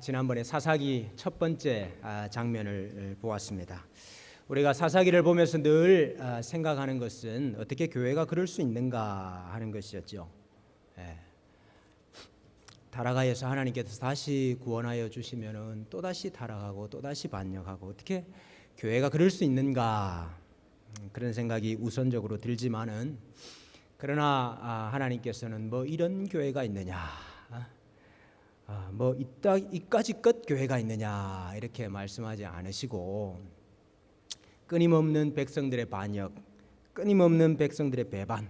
지난번에 사사기 첫 번째 장면을 보았습니다. 우리가 사사기를 보면서 늘 생각하는 것은 어떻게 교회가 그럴 수 있는가 하는 것이었죠. 타락하여서 하나님께서 다시 구원하여 주시면은 또 다시 타락하고 또 다시 반역하고 어떻게 교회가 그럴 수 있는가 그런 생각이 우선적으로 들지만은 그러나 하나님께서는 뭐 이런 교회가 있느냐, 뭐 이까지껏 교회가 있느냐 이렇게 말씀하지 않으시고 끊임없는 백성들의 반역, 끊임없는 백성들의 배반,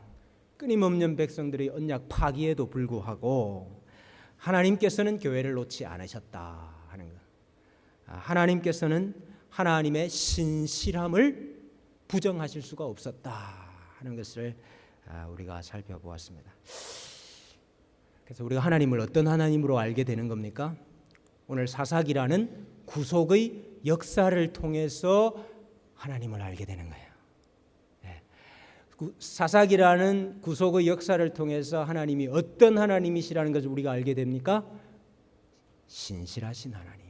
끊임없는 백성들의 언약 파기에도 불구하고 하나님께서는 교회를 놓지 않으셨다 하는 것. 하나님께서는 하나님의 신실함을 부정하실 수가 없었다 하는 것을 우리가 살펴보았습니다. 그래서 우리가 하나님을 어떤 하나님으로 알게 되는 겁니까? 오늘 사사기라는 구속의 역사를 통해서 하나님을 알게 되는 거예요. 사사기라는 구속의 역사를 통해서 하나님이 어떤 하나님이시라는 것을 우리가 알게 됩니까? 신실하신 하나님,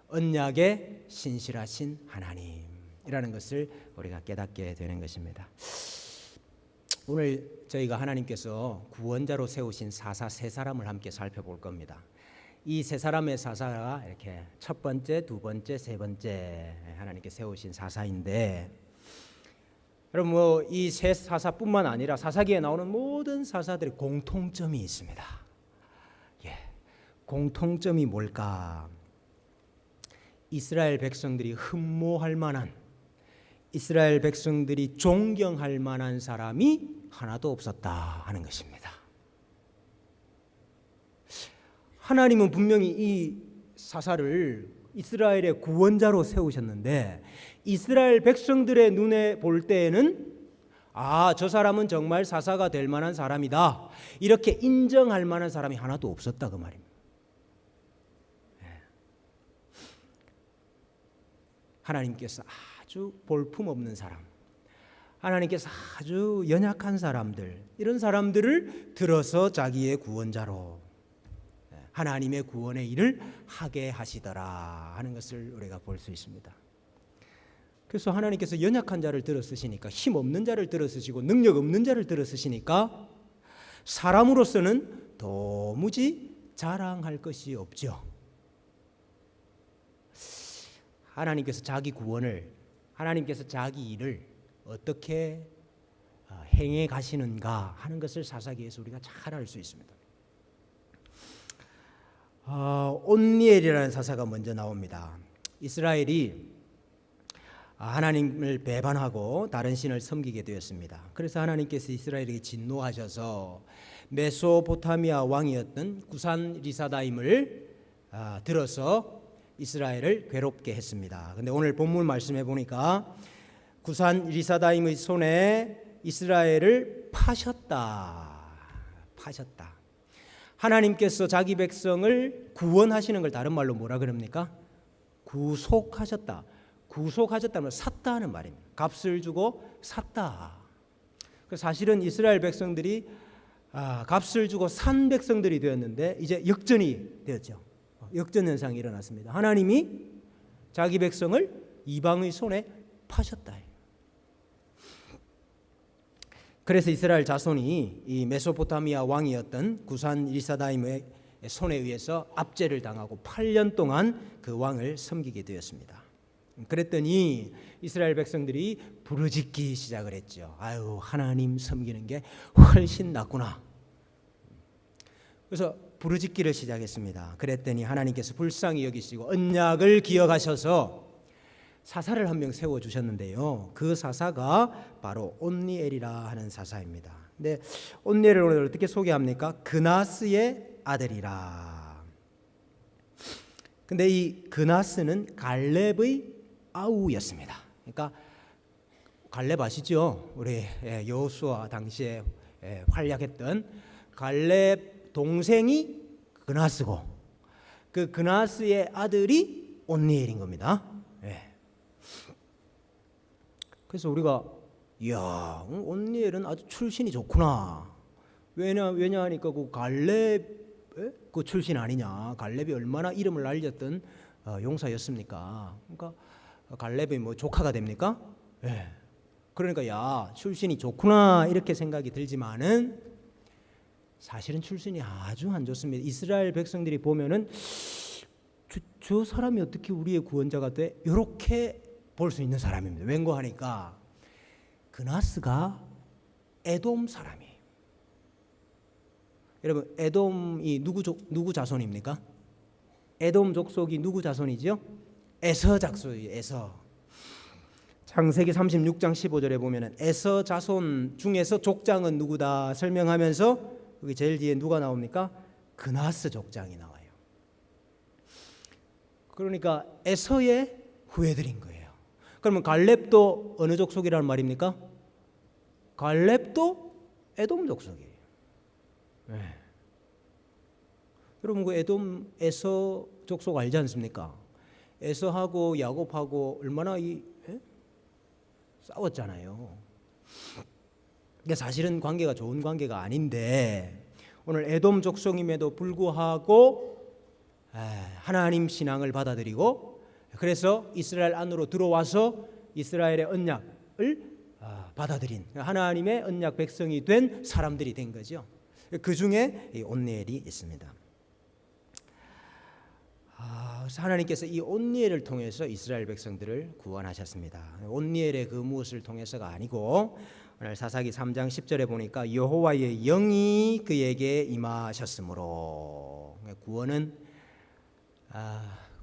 언약의 신실하신 하나님이라는 것을 우리가 깨닫게 되는 것입니다. 오늘 저희가 하나님께서 구원자로 세우신 사사 세 사람을 함께 살펴볼 겁니다. 이 세 사람의 사사가 이렇게 첫 번째, 두 번째, 세 번째 하나님께 세우신 사사인데, 여러분 뭐 이 세 사사뿐만 아니라 사사기에 나오는 모든 사사들의 공통점이 있습니다. 공통점이 뭘까? 이스라엘 백성들이 흠모할 만한, 이스라엘 백성들이 존경할 만한 사람이 하나도 없었다 하는 것입니다. 하나님은 분명히 이 사사를 이스라엘의 구원자로 세우셨는데 이스라엘 백성들의 눈에 볼 때에는 저 사람은 정말 사사가 될 만한 사람이다 이렇게 인정할 만한 사람이 하나도 없었다 그 말입니다. 하나님께서 아주 볼품없는 사람, 하나님께서 아주 연약한 사람들, 이런 사람들을 들어서 자기의 구원자로 하나님의 구원의 일을 하게 하시더라 하는 것을 우리가 볼 수 있습니다. 그래서 하나님께서 연약한 자를 들어 쓰시니까, 힘없는 자를 들어 쓰시고 능력 없는 자를 들어 쓰시니까 사람으로서는 도무지 자랑할 것이 없죠. 하나님께서 자기 구원을, 하나님께서 자기 일을 어떻게 행해 가시는가 하는 것을 사사기에서 우리가 잘 알 수 있습니다. 온니엘이라는 사사가 먼저 나옵니다. 이스라엘이 하나님을 배반하고 다른 신을 섬기게 되었습니다. 그래서 하나님께서 이스라엘에게 진노하셔서 메소포타미아 왕이었던 구산 리사다임을 들어서 이스라엘을 괴롭게 했습니다. 근데 오늘 본문 말씀해 보니까 구산 리사다임의 손에 이스라엘을 파셨다. 하나님께서 자기 백성을 구원하시는 걸 다른 말로 뭐라 그럽니까? 구속하셨다. 구속하셨다면 샀다는 말입니다. 값을 주고 샀다. 사실은 이스라엘 백성들이 값을 주고 산 백성들이 되었는데 이제 역전이 되었죠. 역전 현상이 일어났습니다. 하나님이 자기 백성을 이방의 손에 파셨다. 그래서 이스라엘 자손이 이 메소포타미아 왕이었던 구산 리사다임의 손에 의해서 압제를 당하고 8년 동안 그 왕을 섬기게 되었습니다. 그랬더니 이스라엘 백성들이 부르짖기 시작을 했죠. 하나님 섬기는 게 훨씬 낫구나. 그래서 부르짖기를 시작했습니다. 그랬더니 하나님께서 불쌍히 여기시고 언약을 기억하셔서 사사를 한 명 세워주셨는데요. 그 사사가 바로 온니엘이라 하는 사사입니다. 근데 온니엘을 오늘 어떻게 소개합니까? 그나스의 아들이라. 근데 이 그나스는 갈렙의 아우였습니다. 그러니까 갈렙 아시죠? 우리 여호수아 당시에 활약했던 갈렙 동생이 그나스고 그 그나스의 아들이 온니엘인 겁니다. 그래서 우리가 온니엘은 아주 출신이 좋구나. 왜냐 하니까 그 갈렙의 그 출신 아니냐. 갈렙이 얼마나 이름을 알렸던 용사였습니까? 그러니까 갈렙이 뭐 조카가 됩니까? 예. 그러니까 야 출신이 좋구나 이렇게 생각이 들지만은 사실은 출신이 아주 안 좋습니다. 이스라엘 백성들이 보면은 저 사람이 어떻게 우리의 구원자가 돼? 이렇게 볼 수 있는 사람입니다. 왠고 하니까 그나스가 에돔 사람이에요. 여러분 에돔이 누구 자손입니까? 에돔 족속이 누구 자손이죠? 에서 족속이에요. 에서. 창세기 36장 15절에 보면은 에서 자손 중에서 족장은 누구다 설명하면서 여기 제일 뒤에 누가 나옵니까? 그나스 족장이 나와요. 그러니까 에서의 후예들인 거예요. 그러면 갈렙도 어느 족속이라는 말입니까? 갈렙도 에돔 족속이에요. 네. 여러분 그 에돔 에서 족속 알지 않습니까? 에서하고 야곱하고 얼마나 싸웠잖아요. 근데 사실은 관계가 좋은 관계가 아닌데 오늘 에돔 족속임에도 불구하고 하나님 신앙을 받아들이고 그래서 이스라엘 안으로 들어와서 이스라엘의 언약을 받아들인 하나님의 언약 백성이 된 사람들이 된 거죠. 그 중에 이 온니엘이 있습니다. 하나님께서 이 온니엘을 통해서 이스라엘 백성들을 구원하셨습니다. 온니엘의 그 무엇을 통해서가 아니고 오늘 사사기 3장 10절에 보니까 여호와의 영이 그에게 임하셨으므로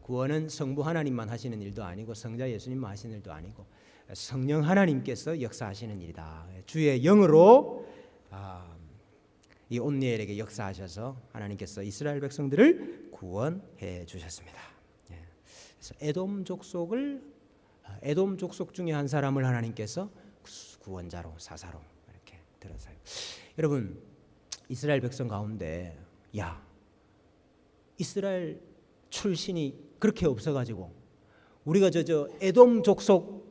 구원은 성부 하나님만 하시는 일도 아니고 성자 예수님만 하시는 일도 아니고 성령 하나님께서 역사하시는 일이다. 주의 영으로 이 온니엘에게 역사하셔서 하나님께서 이스라엘 백성들을 구원해 주셨습니다. 그래서 에돔 족속 중에 한 사람을 하나님께서 구원자로 사사로 이렇게 들어서요. 여러분 이스라엘 백성 가운데 이스라엘 출신이 그렇게 없어가지고 우리가 저 에돔 족속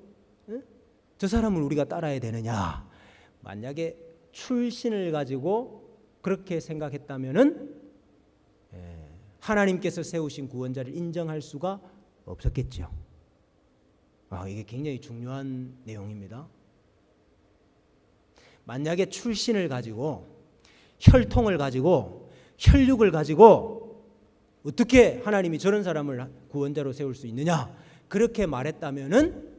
저 사람을 우리가 따라야 되느냐? 만약에 출신을 가지고 그렇게 생각했다면은 하나님께서 세우신 구원자를 인정할 수가 없었겠죠. 이게 굉장히 중요한 내용입니다. 만약에 출신을 가지고 혈통을 가지고 혈육을 가지고 어떻게 하나님이 저런 사람을 구원자로 세울 수 있느냐 그렇게 말했다면은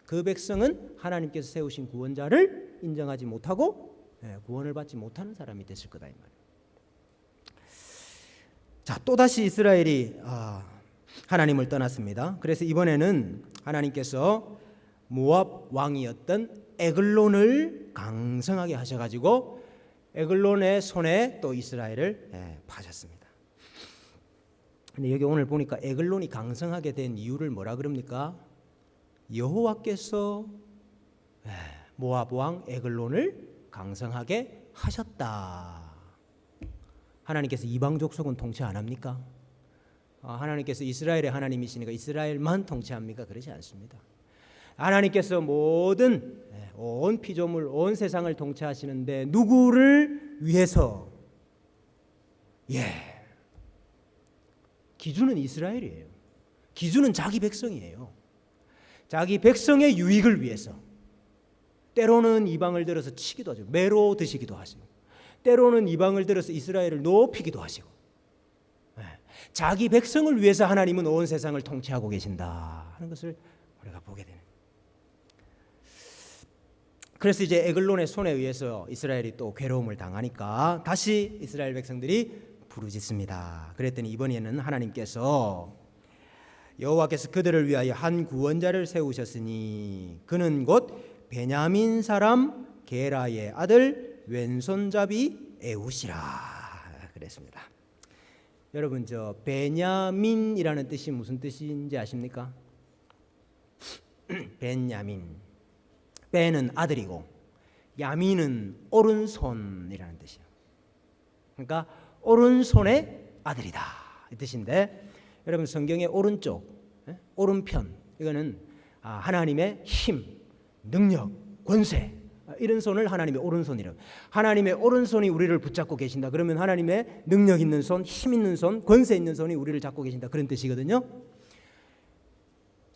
그 백성은 하나님께서 세우신 구원자를 인정하지 못하고 구원을 받지 못하는 사람이 됐을 거다 이 말이에요. 자, 또다시 이스라엘이 하나님을 떠났습니다. 그래서 이번에는 하나님께서 모압 왕이었던 에글론을 강성하게 하셔가지고 에글론의 손에 또 이스라엘을 파셨습니다. 근데 여기 오늘 보니까 에글론이 강성하게 된 이유를 뭐라 그럽니까? 여호와께서 모압 왕 에글론을 강성하게 하셨다. 하나님께서 이방 족속은 통치 안 합니까? 하나님께서 이스라엘의 하나님이시니까 이스라엘만 통치합니까? 그렇지 않습니다. 하나님께서 모든 온 피조물 온 세상을 통치하시는데 누구를 위해서? 기준은 이스라엘이에요. 기준은 자기 백성이에요. 자기 백성의 유익을 위해서 때로는 이방을 들어서 치기도 하죠. 매로 드시기도 하시고 때로는 이방을 들어서 이스라엘을 높이기도 하시고 자기 백성을 위해서 하나님은 온 세상을 통치하고 계신다 하는 것을 우리가 보게 되는. 그래서 이제 에글론의 손에 의해서 이스라엘이 또 괴로움을 당하니까 다시 이스라엘 백성들이 부르짖습니다. 그랬더니 이번에는 하나님께서 여호와께서 그들을 위하여 한 구원자를 세우셨으니 그는 곧 베냐민 사람 게라의 아들 왼손잡이 에훗이라 그랬습니다. 여러분 저 베냐민이라는 뜻이 무슨 뜻인지 아십니까? 베냐민 베는 아들이고 야민은 오른손이라는 뜻이에요. 그러니까 오른손의 아들이다 이 뜻인데 여러분 성경의 오른쪽 오른편 이거는 하나님의 힘, 능력, 권세 이런 손을 하나님의 오른손이라고. 하나님의 오른손이 우리를 붙잡고 계신다. 그러면 하나님의 능력 있는 손, 힘 있는 손, 권세 있는 손이 우리를 잡고 계신다. 그런 뜻이거든요.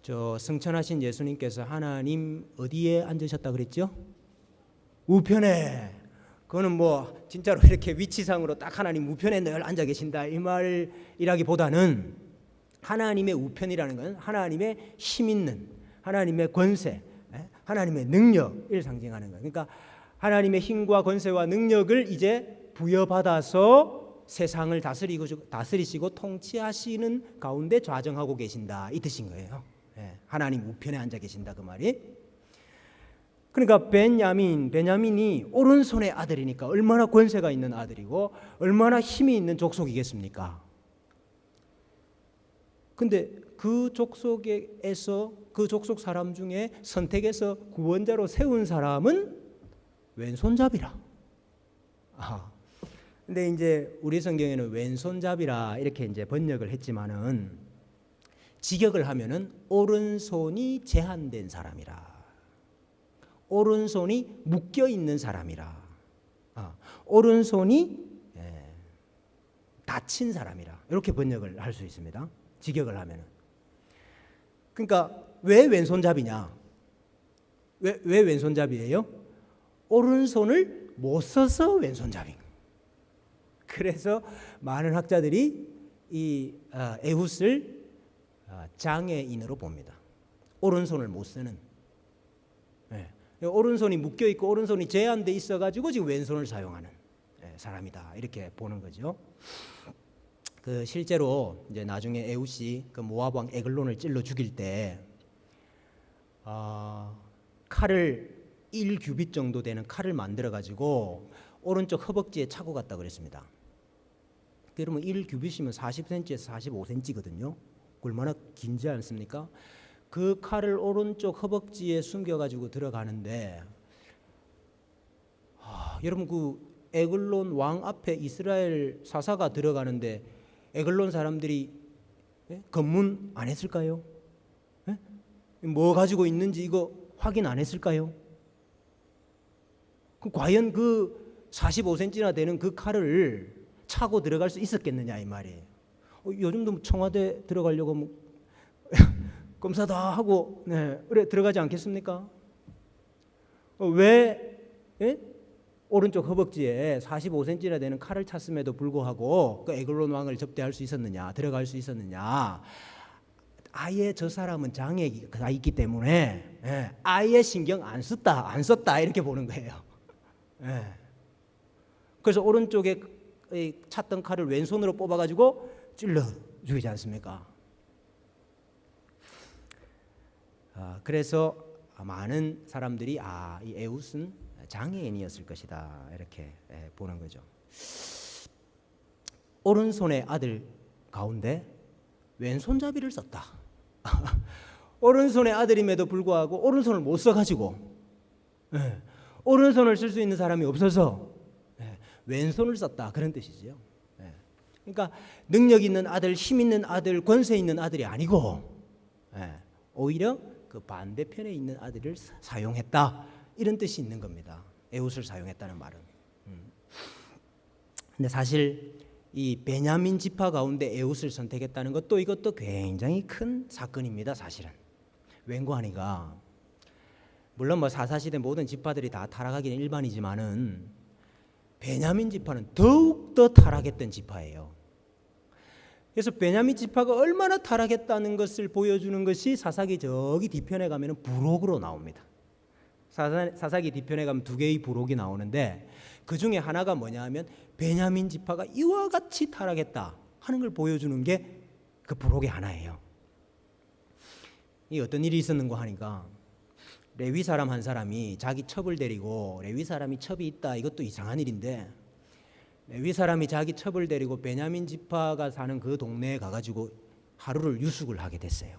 저 승천하신 예수님께서 하나님 어디에 앉으셨다 그랬죠? 우편에. 그거는 뭐 진짜로 이렇게 위치상으로 딱 하나님 우편에 늘 앉아 계신다 이 말이라기보다는 하나님의 우편이라는 건 하나님의 힘 있는, 하나님의 권세, 하나님의 능력을 상징하는 거예요. 그러니까 하나님의 힘과 권세와 능력을 이제 부여받아서 세상을 다스리시고 통치하시는 가운데 좌정하고 계신다 이 뜻인 거예요. 하나님 우편에 앉아 계신다 그 말이. 그러니까 베냐민이 오른손의 아들이니까 얼마나 권세가 있는 아들이고 얼마나 힘이 있는 족속이겠습니까? 근데 그 족속에서 그 족속 사람 중에 선택해서 구원자로 세운 사람은 왼손잡이라. 근데 이제 우리 성경에는 왼손잡이라 이렇게 이제 번역을 했지만은 직역을 하면은 오른손이 제한된 사람이라. 오른손이 묶여 있는 사람이라. 오른손이 다친 사람이라. 이렇게 번역을 할 수 있습니다. 직역을 하면은. 그러니까 왜 왼손잡이냐? 왜 왼손잡이예요? 오른손을 못 써서 왼손잡이. 그래서 많은 학자들이 이 에훗을 장애인으로 봅니다. 오른손을 못 쓰는. 오른손이 묶여 있고 오른손이 제한돼 있어 가지고 지금 왼손을 사용하는 사람이다 이렇게 보는 거죠. 그 실제로 이제 나중에 에훗이 그 모압 왕 에글론을 찔러 죽일 때 칼을 1규빗 정도 되는 칼을 만들어 가지고 오른쪽 허벅지에 차고 갔다 그랬습니다. 그러면 1규빗이면 40cm에서 45cm거든요. 얼마나 긴지 않습니까? 그 칼을 오른쪽 허벅지에 숨겨가지고 들어가는데 여러분 그 에글론 왕 앞에 이스라엘 사사가 들어가는데 에글론 사람들이 검문 안 했을까요? 뭐 가지고 있는지 이거 확인 안 했을까요? 과연 그 45cm나 되는 그 칼을 차고 들어갈 수 있었겠느냐 이 말이에요. 요즘도 청와대 들어가려고 뭐 검사다 하고 그래 들어가지 않겠습니까? 왜 오른쪽 허벅지에 45cm나 되는 칼을 찼음에도 불구하고 그 에글론 왕을 접대할 수 있었느냐, 들어갈 수 있었느냐? 아예 저 사람은 장애가 있기 때문에 아예 신경 안 썼다 이렇게 보는 거예요. 그래서 오른쪽에 찼던 칼을 왼손으로 뽑아가지고 찔러 죽이지 않습니까? 그래서 많은 사람들이 이 에훗은 장애인이었을 것이다 이렇게 보는 거죠. 오른손의 아들 가운데 왼손잡이를 썼다. 오른손의 아들임에도 불구하고 오른손을 못 써가지고 오른손을 쓸 수 있는 사람이 없어서 왼손을 썼다 그런 뜻이지요. 그러니까 능력 있는 아들, 힘 있는 아들, 권세 있는 아들이 아니고 오히려 그 반대편에 있는 아들을 사용했다 이런 뜻이 있는 겁니다. 에훗을 사용했다는 말은. 근데 사실 이 베냐민 지파 가운데 에훗을 선택했다는 것도 이것도 굉장히 큰 사건입니다. 사실은 웬고하니까 물론 뭐 사사시대 모든 지파들이 다 타락하기는 일반이지만은 베냐민 지파는 더욱 더 타락했던 지파예요. 그래서 베냐민 지파가 얼마나 타락했다는 것을 보여주는 것이 사사기 저기 뒤편에 가면 부록으로 나옵니다. 사사기 뒤편에 가면 두 개의 부록이 나오는데 그 중에 하나가 뭐냐 하면 베냐민 지파가 이와 같이 타락했다 하는 걸 보여주는 게 그 부록의 하나예요. 이 어떤 일이 있었는가 하니까 레위 사람 한 사람이 자기 첩을 데리고 레위 사람이 첩이 있다 이것도 이상한 일인데 레위 사람이 자기 첩을 데리고 베냐민 지파가 사는 그 동네에 가가지고 하루를 유숙을 하게 됐어요.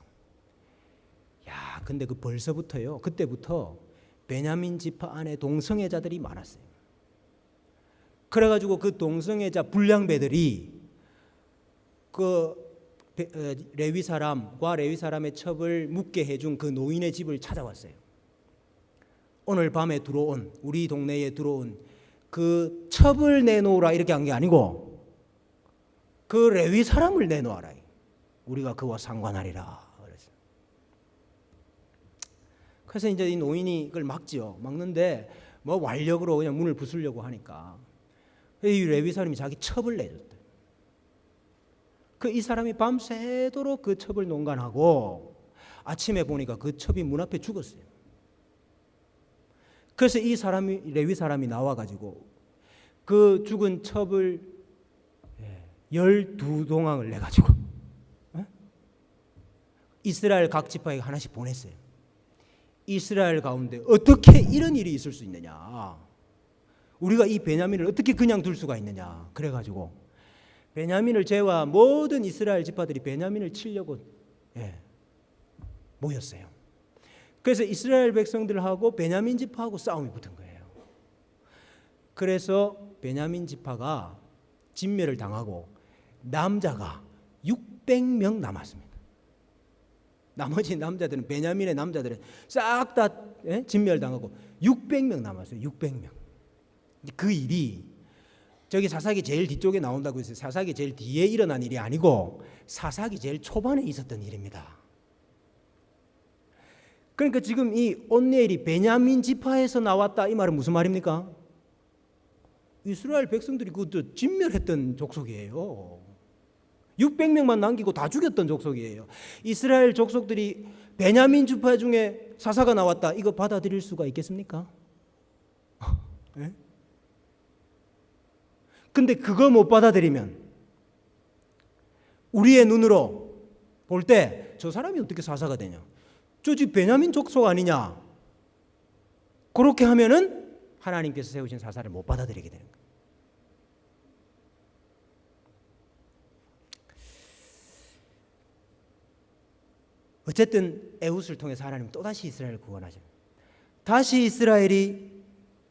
야, 근데 그 벌써부터요. 그때부터 베냐민 지파 안에 동성애자들이 많았어요. 그래가지고 그 동성애자 불량배들이 그 레위 사람과 레위 사람의 첩을 묵게 해준 그 노인의 집을 찾아왔어요. 오늘 밤에 들어온, 우리 동네에 들어온 그 첩을 내놓으라 이렇게 한 게 아니고 그 레위 사람을 내놓아라. 우리가 그와 상관하리라. 그래서 이제 이 노인이 그걸 막지요. 막는데 뭐 완력으로 그냥 문을 부수려고 하니까 이 레위 사람이 자기 첩을 내줬대. 이 사람이 밤새도록 그 첩을 농간하고 아침에 보니까 그 첩이 문 앞에 죽었어요. 그래서 이 사람이, 레위 사람이 나와가지고 그 죽은 첩을 12동항을 내가지고 이스라엘 각 지파에 하나씩 보냈어요. 이스라엘 가운데 어떻게 이런 일이 있을 수 있느냐, 우리가 이 베냐민을 어떻게 그냥 둘 수가 있느냐. 그래가지고 베냐민을 제와 모든 이스라엘 지파들이 베냐민을 치려고 모였어요. 그래서 이스라엘 백성들하고 베냐민 지파하고 싸움이 붙은 거예요. 그래서 베냐민 지파가 진멸을 당하고 남자가 600명 남았습니다. 나머지 남자들은, 베냐민의 남자들은 싹 다 진멸당하고 600명 남았어요. 600명. 그 일이 저기 사사기 제일 뒤쪽에 나온다고 해서 사사기 제일 뒤에 일어난 일이 아니고 사사기 제일 초반에 있었던 일입니다. 그러니까 지금 이 온니엘이 베냐민 지파에서 나왔다, 이 말은 무슨 말입니까? 이스라엘 백성들이 그 진멸했던 족속이에요. 600명만 남기고 다 죽였던 족속이에요. 이스라엘 족속들이 베냐민 지파 중에 사사가 나왔다, 이거 받아들일 수가 있겠습니까? 네? 근데 그거 못 받아들이면 우리의 눈으로 볼 때 저 사람이 어떻게 사사가 되냐, 저 집 베냐민 족속 아니냐, 그렇게 하면은 하나님께서 세우신 사사를 못 받아들이게 되는 거예요. 어쨌든 에훗을 통해서 하나님 또다시 이스라엘을 구원하죠. 다시 이스라엘이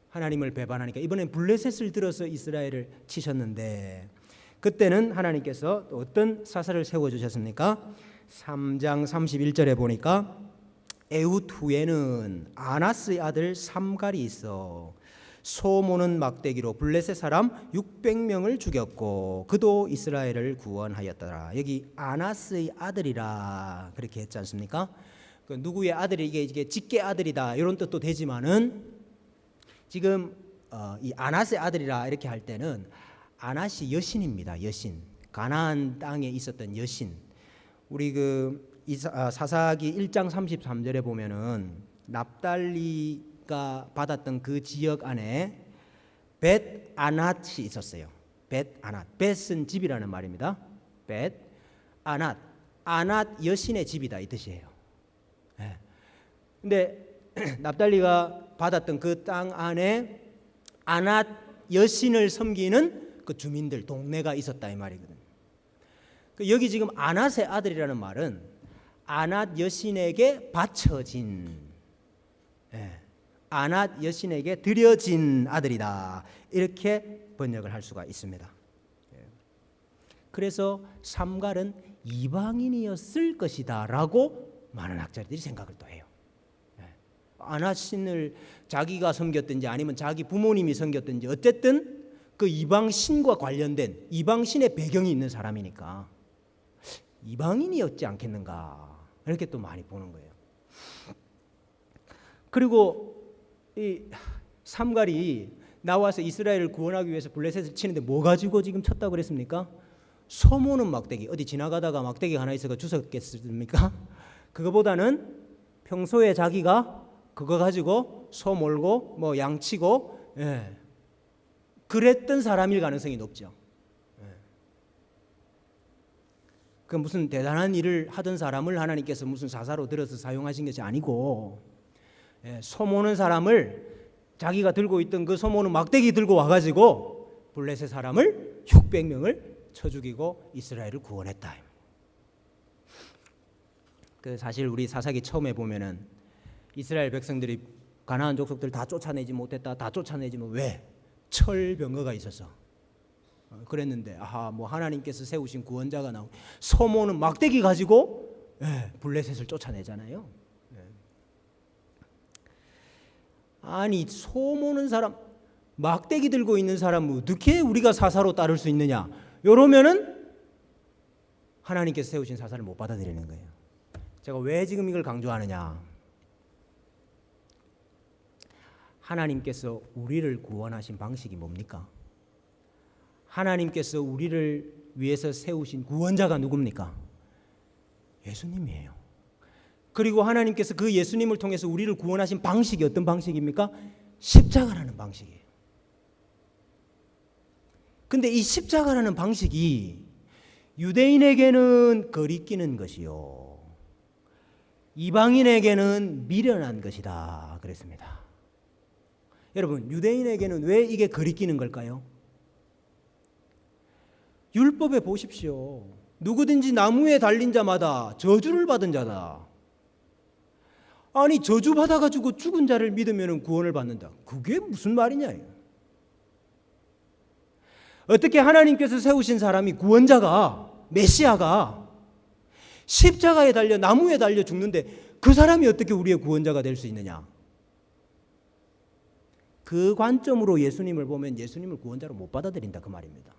하나님을 배반하니까 이번엔 블레셋을 들어서 이스라엘을 치셨는데, 그때는 하나님께서 또 어떤 사사를 세워주셨습니까? 3장 31절에 보니까 에훗 후에는 아나스의 아들 삼갈이 있어 소 모는 막대기로 블레셋 사람 600명을 죽였고 그도 이스라엘을 구원하였더라. 여기 아나스의 아들이라 그렇게 했지 않습니까? 그 누구의 아들이, 이게 직계 아들이다 이런 뜻도 되지만은 지금 이 아나스의 아들이라 이렇게 할 때는 아낫이 여신입니다. 여신. 가나안 땅에 있었던 여신. 우리 사사기 1장 33절에 보면은 납달리가 받았던 그 지역 안에 벳 아낫이 있었어요. 벳 아낫. 벳은 집이라는 말입니다. 벳 아낫. 아낫 여신의 집이다 이 뜻이에요. 근데 납달리가 받았던 그 땅 안에 아낫 여신을 섬기는 그 주민들, 동네가 있었다 이 말이거든요. 여기 지금 아낫의 아들이라는 말은 아낫 여신에게 바쳐진, 아낫 여신에게 드려진 아들이다 이렇게 번역을 할 수가 있습니다. 그래서 삼갈은 이방인이었을 것이다 라고 많은 학자들이 생각을 또 해요. 아낫 신을 자기가 섬겼든지 아니면 자기 부모님이 섬겼든지 어쨌든 그 이방신과 관련된 이방신의 배경이 있는 사람이니까 이방인이었지 않겠는가 이렇게 또 많이 보는 거예요. 그리고 이 삼갈이 나와서 이스라엘을 구원하기 위해서 블레셋을 치는데 뭐 가지고 지금 쳤다고 그랬습니까? 소 모는 막대기. 어디 지나가다가 막대기가 하나 있어서 주웠겠습니까? 그거보다는 평소에 자기가 그거 가지고 소 몰고 뭐 양 치고 그랬던 사람일 가능성이 높죠. 그 무슨 대단한 일을 하던 사람을 하나님께서 무슨 사사로 들어서 사용하신 것이 아니고 소 모는 사람을 자기가 들고 있던 그 소 모는 막대기 들고 와가지고 블레셋 사람을 600명을 쳐 죽이고 이스라엘을 구원했다. 그 사실 우리 사사기 처음에 보면은 이스라엘 백성들이 가나안 족속들 다 쫓아내지 못했다. 다 쫓아내지면 왜? 철병거가 있어서 그랬는데 뭐 하나님께서 세우신 구원자가 나오고 소 모는 막대기 가지고 블레셋을 쫓아내잖아요. 아니 소 모는 사람, 막대기 들고 있는 사람 어떻게 우리가 사사로 따를 수 있느냐? 이러면은 하나님께서 세우신 사사를 못 받아들이는 거예요. 제가 왜 지금 이걸 강조하느냐? 하나님께서 우리를 구원하신 방식이 뭡니까? 하나님께서 우리를 위해서 세우신 구원자가 누굽니까? 예수님이에요. 그리고 하나님께서 그 예수님을 통해서 우리를 구원하신 방식이 어떤 방식입니까? 십자가라는 방식이에요. 근데 이 십자가라는 방식이 유대인에게는 거리끼는 것이요, 이방인에게는 미련한 것이다 그랬습니다. 여러분, 유대인에게는 왜 이게 거리끼는 걸까요? 율법에 보십시오. 누구든지 나무에 달린 자마다 저주를 받은 자다. 아니 저주 받아가지고 죽은 자를 믿으면 구원을 받는다. 그게 무슨 말이냐? 어떻게 하나님께서 세우신 사람이, 구원자가, 메시아가 십자가에 달려 나무에 달려 죽는데 그 사람이 어떻게 우리의 구원자가 될 수 있느냐? 그 관점으로 예수님을 보면 예수님을 구원자로 못 받아들인다 그 말입니다.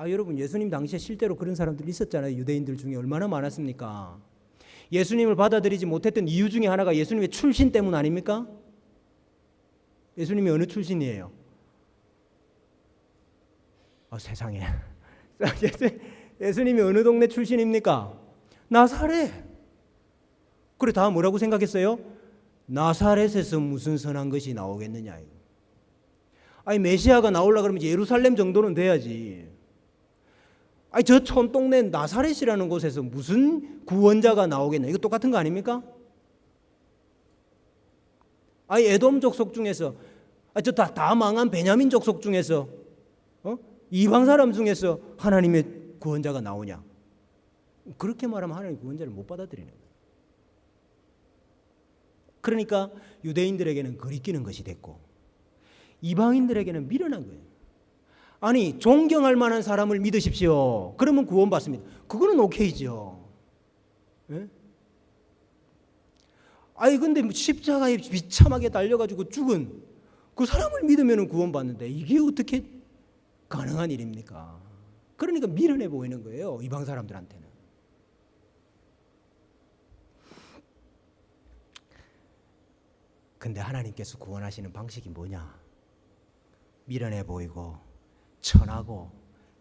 여러분, 예수님 당시에 실제로 그런 사람들이 있었잖아요. 유대인들 중에 얼마나 많았습니까? 예수님을 받아들이지 못했던 이유 중에 하나가 예수님의 출신 때문 아닙니까? 예수님이 어느 출신이에요? 세상에. 예수님이 어느 동네 출신입니까? 나사렛. 그래, 다 뭐라고 생각했어요? 나사렛에서 무슨 선한 것이 나오겠느냐. 아니 메시아가 나오려고 그러면 예루살렘 정도는 돼야지. 아니 저 촌동네 나사렛이라는 곳에서 무슨 구원자가 나오겠냐. 이거 똑같은 거 아닙니까? 아니 에돔 족속 중에서, 저 다 망한 베냐민 족속 중에서, 이방 사람 중에서 하나님의 구원자가 나오냐. 그렇게 말하면 하나님 구원자를 못 받아들이는 거예요. 그러니까 유대인들에게는 거리끼는 것이 됐고 이방인들에게는 미련한 거예요. 아니 존경할 만한 사람을 믿으십시오. 그러면 구원받습니다. 그거는 오케이죠. 예? 아니 근데 십자가에 비참하게 달려가지고 죽은 그 사람을 믿으면 구원받는데 이게 어떻게 가능한 일입니까? 그러니까 미련해 보이는 거예요, 이방 사람들한테는. 근데 하나님께서 구원하시는 방식이 뭐냐? 미련해 보이고 천하고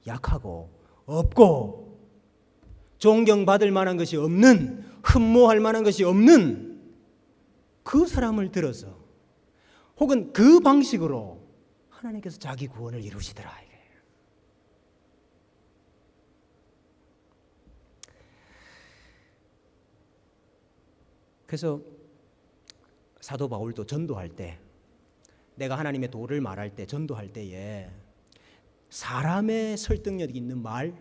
약하고 없고 존경받을 만한 것이 없는, 흠모할 만한 것이 없는 그 사람을 들어서, 혹은 그 방식으로 하나님께서 자기 구원을 이루시더라. 그래서 사도 바울도 전도할 때, 내가 하나님의 도를 말할 때, 전도할 때에 사람의 설득력 있는 말,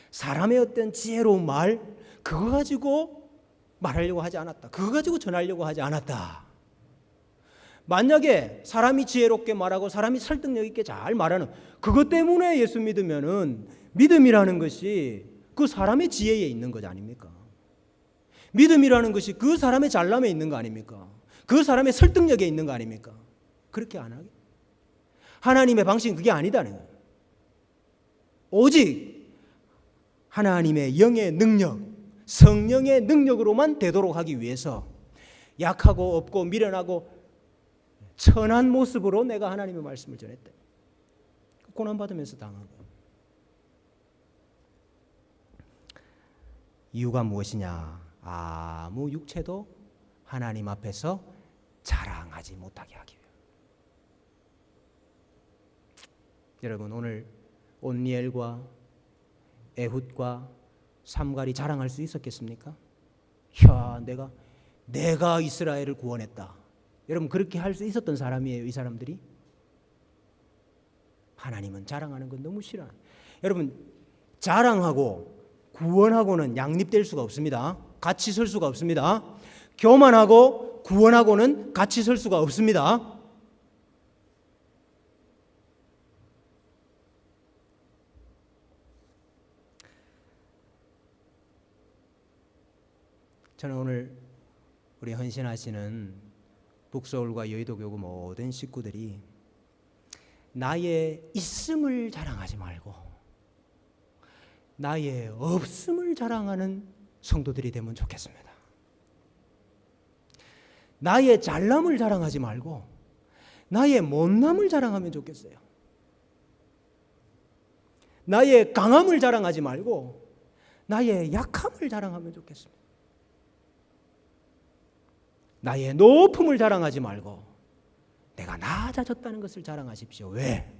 사람의 어떤 지혜로운 말, 그거 가지고 말하려고 하지 않았다. 그거 가지고 전하려고 하지 않았다. 만약에 사람이 지혜롭게 말하고 사람이 설득력 있게 잘 말하는 그것 때문에 예수 믿으면은, 믿음이라는 것이 그 사람의 지혜에 있는 것 아닙니까? 믿음이라는 것이 그 사람의 잘남에 있는 거 아닙니까? 그 사람의 설득력에 있는 거 아닙니까? 그렇게 안 하게. 하나님의 방식은 그게 아니다는 거예요. 오직 하나님의 영의 능력, 성령의 능력으로만 되도록 하기 위해서 약하고 없고 미련하고 천한 모습으로 내가 하나님의 말씀을 전했다. 고난받으면서 당한 거예요. 이유가 무엇이냐? 아무 육체도 하나님 앞에서 자랑하지 못하게 하기 위해. 여러분, 오늘 온니엘과 에훗과 삼갈이 자랑할 수 있었겠습니까? 야, 내가 이스라엘을 구원했다. 여러분, 그렇게 할 수 있었던 사람이에요, 이 사람들이? 하나님은 자랑하는 건 너무 싫어요. 여러분, 자랑하고 구원하고는 양립될 수가 없습니다. 같이 설 수가 없습니다. 교만하고 구원하고는 같이 설 수가 없습니다. 저는 오늘 우리 헌신하시는 북서울과 여의도교구 모든 식구들이 나의 있음을 자랑하지 말고 나의 없음을 자랑하는 성도들이 되면 좋겠습니다. 나의 잘남을 자랑하지 말고 나의 못남을 자랑하면 좋겠어요. 나의 강함을 자랑하지 말고 나의 약함을 자랑하면 좋겠습니다. 나의 높음을 자랑하지 말고 내가 낮아졌다는 것을 자랑하십시오. 왜?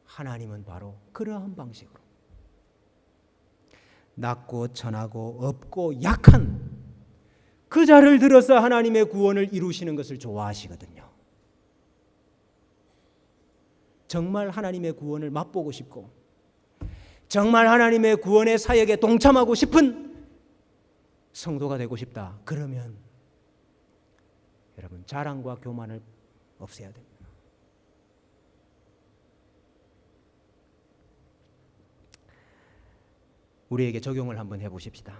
하나님은 바로 그러한 방식으로 낮고 천하고 없고 약한 그 자를 들어서 하나님의 구원을 이루시는 것을 좋아하시거든요. 정말 하나님의 구원을 맛보고 싶고 정말 하나님의 구원의 사역에 동참하고 싶은 성도가 되고 싶다. 그러면 여러분 자랑과 교만을 없애야 됩니다. 우리에게 적용을 한번 해보십시다.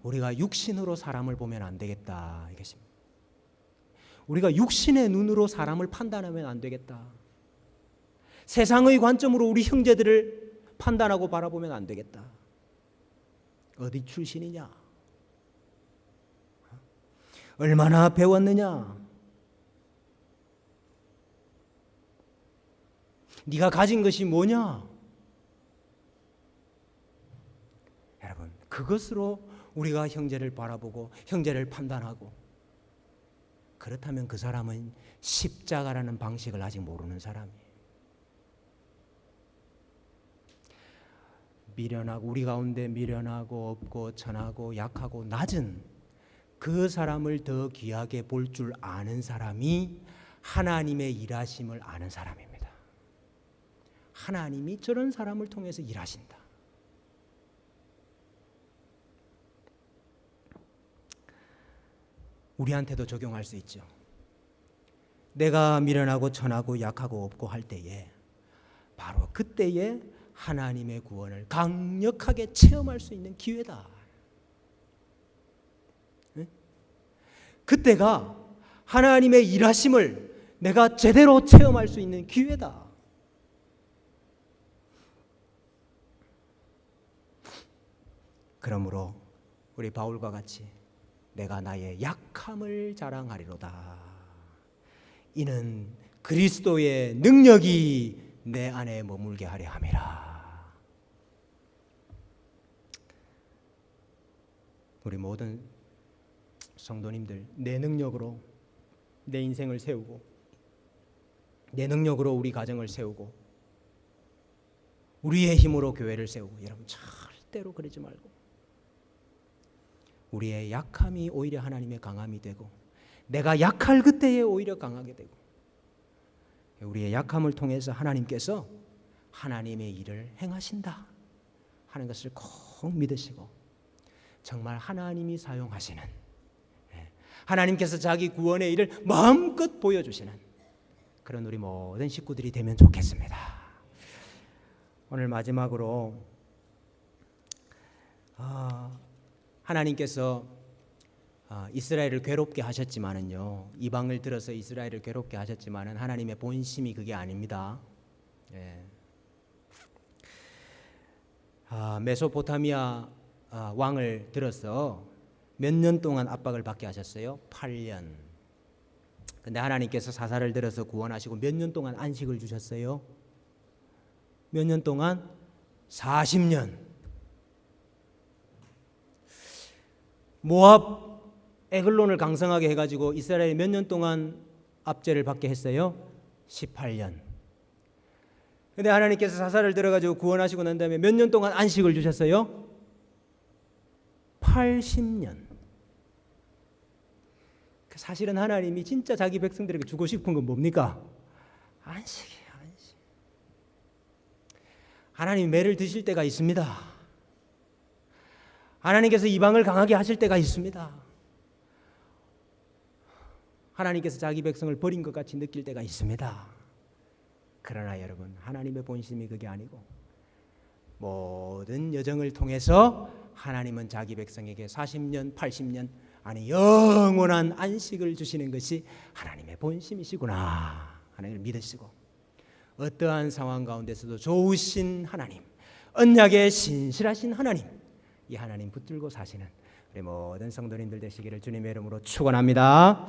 우리가 육신으로 사람을 보면 안 되겠다 이것입니다. 우리가 육신의 눈으로 사람을 판단하면 안 되겠다. 세상의 관점으로 우리 형제들을 판단하고 바라보면 안 되겠다. 어디 출신이냐? 얼마나 배웠느냐? 네가 가진 것이 뭐냐? 여러분, 그것으로 우리가 형제를 바라보고 형제를 판단하고 그렇다면 그 사람은 십자가라는 방식을 아직 모르는 사람이에요. 미련하고 우리 가운데 미련하고 없고 천하고 약하고 낮은 그 사람을 더 귀하게 볼 줄 아는 사람이 하나님의 일하심을 아는 사람입니다. 하나님이 저런 사람을 통해서 일하신다. 우리한테도 적용할 수 있죠. 내가 미련하고 천하고 약하고 없고 할 때에 바로 그때에 하나님의 구원을 강력하게 체험할 수 있는 기회다. 그때가 하나님의 일하심을 내가 제대로 체험할 수 있는 기회다. 그러므로 우리 바울과 같이 내가 나의 약함을 자랑하리로다. 이는 그리스도의 능력이 내 안에 머물게 하려 함이라. 우리 모든 성도님들 내 능력으로 내 인생을 세우고 내 능력으로 우리 가정을 세우고 우리의 힘으로 교회를 세우고 여러분 절대로 그러지 말고 우리의 약함이 오히려 하나님의 강함이 되고 내가 약할 그때에 오히려 강하게 되고 우리의 약함을 통해서 하나님께서 하나님의 일을 행하신다 하는 것을 꼭 믿으시고 정말 하나님이 사용하시는 하나님께서 자기 구원의 일을 마음껏 보여주시는 그런 우리 모든 식구들이 되면 좋겠습니다. 오늘 마지막으로 하나님께서 이스라엘을 괴롭게 하셨지만은요, 이방을 들어서 이스라엘을 괴롭게 하셨지만은 하나님의 본심이 그게 아닙니다. 메소포타미아 왕을 들어서 몇 년 동안 압박을 받게 하셨어요? 8년. 근데 하나님께서 사사를 들어서 구원하시고 몇 년 동안 안식을 주셨어요? 몇 년 동안? 40년. 모압 에글론을 강성하게 해가지고 이스라엘이 몇 년 동안 압제를 받게 했어요? 18년. 근데 하나님께서 사사를 들어가지고 구원하시고 난 다음에 몇 년 동안 안식을 주셨어요? 80년. 사실은 하나님이 진짜 자기 백성들에게 주고 싶은 건 뭡니까? 안식이에요, 안식. 하나님이 매를 드실 때가 있습니다. 하나님께서 이방을 강하게 하실 때가 있습니다. 하나님께서 자기 백성을 버린 것 같이 느낄 때가 있습니다. 그러나 여러분, 하나님의 본심이 그게 아니고 모든 여정을 통해서 하나님은 자기 백성에게 40년, 80년 아니 영원한 안식을 주시는 것이 하나님의 본심이시구나 하는 걸 믿으시고, 어떠한 상황 가운데서도 좋으신 하나님, 언약에 신실하신 하나님, 이 하나님 붙들고 사시는 우리 모든 성도님들 되시기를 주님의 이름으로 축원합니다.